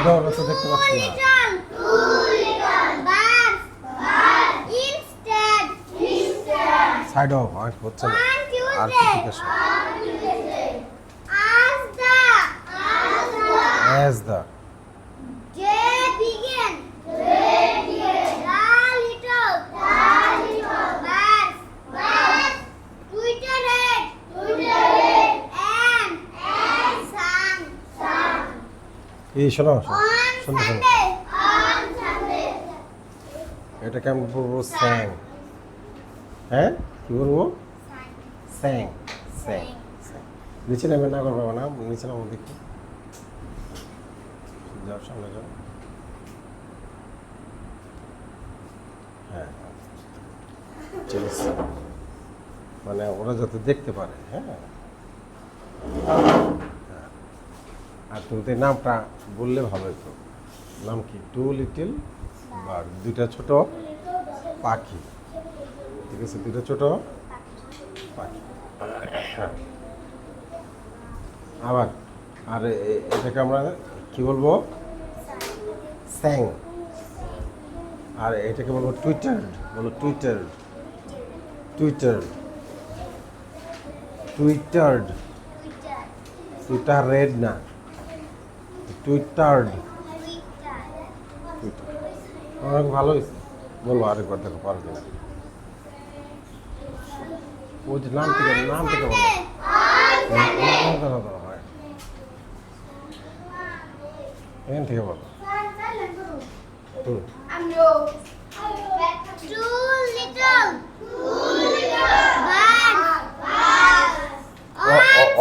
সাইডে ওরা তো দেখতে পাচ্ছি না। সাইড অফ আর হচ্ছে না। আর কি ঠিক আছে? As the এই শোনো শোনো শোনো এটা কেমন বলবো? স্যাং। হ্যাঁ কি বলবো? স্যাং স্যাং স্যাং। নিচে নেমে না করবো না, নিচে নামো দেখি। যাও সামনে যাও। হ্যাঁ ঠিক আছে, মানে ওরা যাতে দেখতে পারে। হ্যাঁ আর তুমি তো নামটা বললে ভালো হতো। নাম কি? টু লিটল বার্ড, দুইটা ছোট পাখি। ঠিক আছে, দুইটা ছোট পাখি। আবার আর এটাকে আমরা কি বলবো? স্যাং। আর এটাকে বলবো টুইটার। বলো টুইটার টুইটার টুইটার্ড। টুইটার রেড না, টুইটার্ড। অনেক ভালো হয়েছে। বলবো আরেকবার, দেখো পারো কিনা। ওই যে নাম থেকে বলো। হয় এখান থেকে বলো।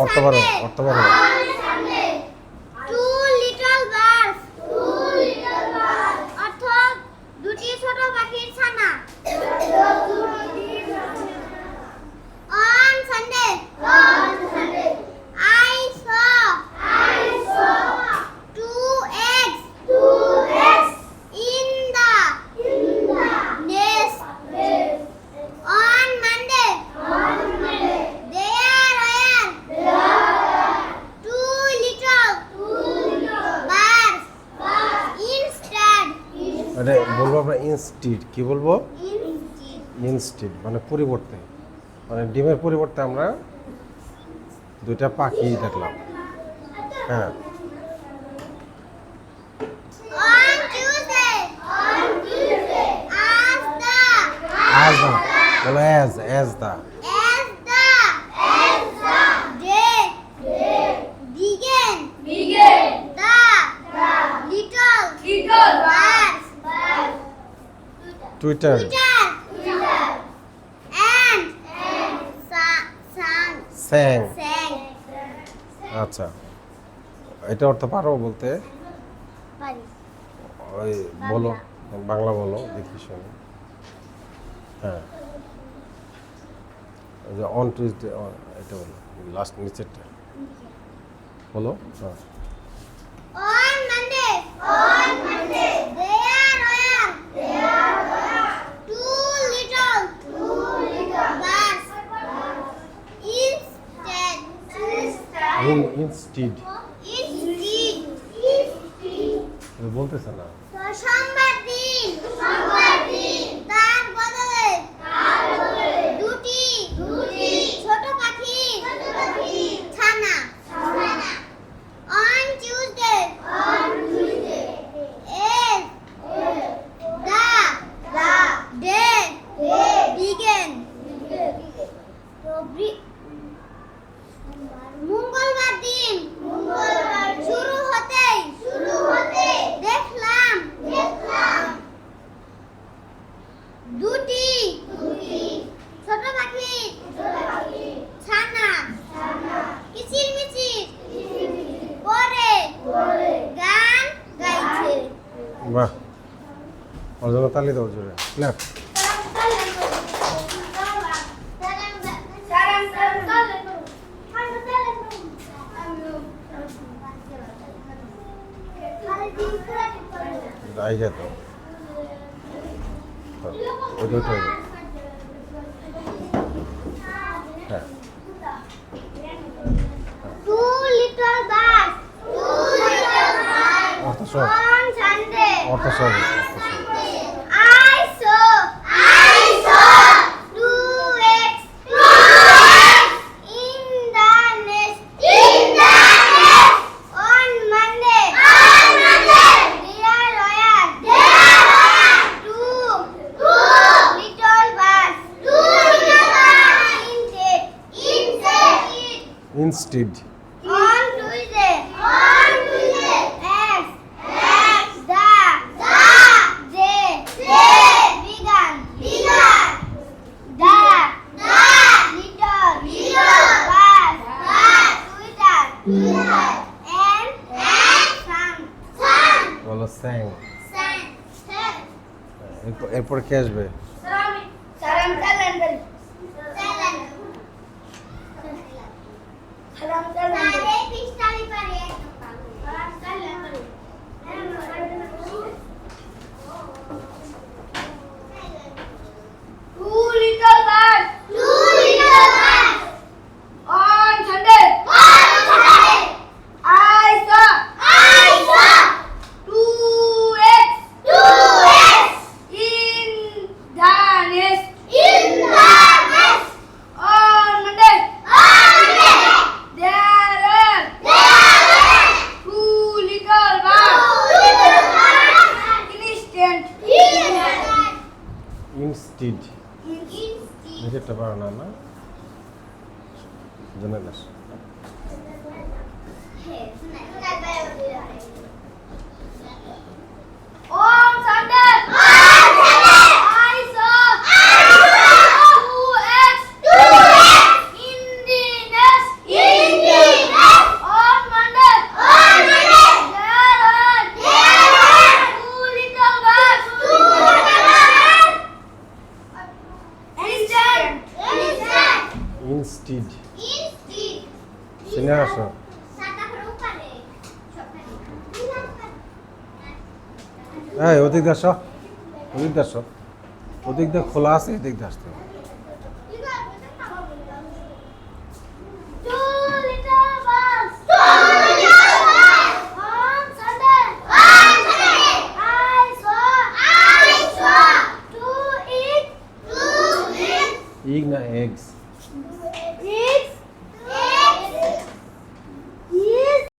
অর্থ পারো, অর্থ পারো। মানে বলবো আমরা ইনস্টিড। কি বলবো? ইনস্টিড মানে পরিবর্তে, মানে ডিমের পরিবর্তে আমরা দুইটা পাখি দেখলাম। হ্যাঁ as the, বলো as the টুইটার স্যাং। আচ্ছা এটা অর্থ পারো বলতে? ওই বলো, বাংলা বলো দেখি শুনি। হ্যাঁ ওই যে অন টুইসডে, এটা বলো লাস্ট নিচেরটা বলো। হ্যাঁ ইনস্টিড বলতেছে না। ছোট পাখি ছানা। On Tuesday, is the day began. মঙ্গলবার দিন শুরু হতে দেখলাম দুটি ছোট পাখি ছানা কিচিরমিচির করে গান গাইছে। বাহ, ওর জন্য তালি দাও জোরে। ক্ল্যাপ। আই যা তো ওটা হ্যাঁ। Two little birds. অর্থ সব অর্থসহযোগ I saw 2x in the nest on Monday. There were two little birds instead on Tuesday. As the day began, the little birds tweeted and sang. বলো স্যাং। এরপর কে আসবে? Two little birds. On Sunday. I saw 2x in the nest. On Monday. There were two little birds. Instead এটা পারো না না জেনে নাস On Sunday, I saw 2x in the nest. On Monday, there were two little birds. Instead চিনে আসো হ্যাঁ ওদিক দিয়ে আসো ওদিক দিয়ে আসো ওদিক দিয়ে খোলা আছে এদিক দিয়ে আসতে হবে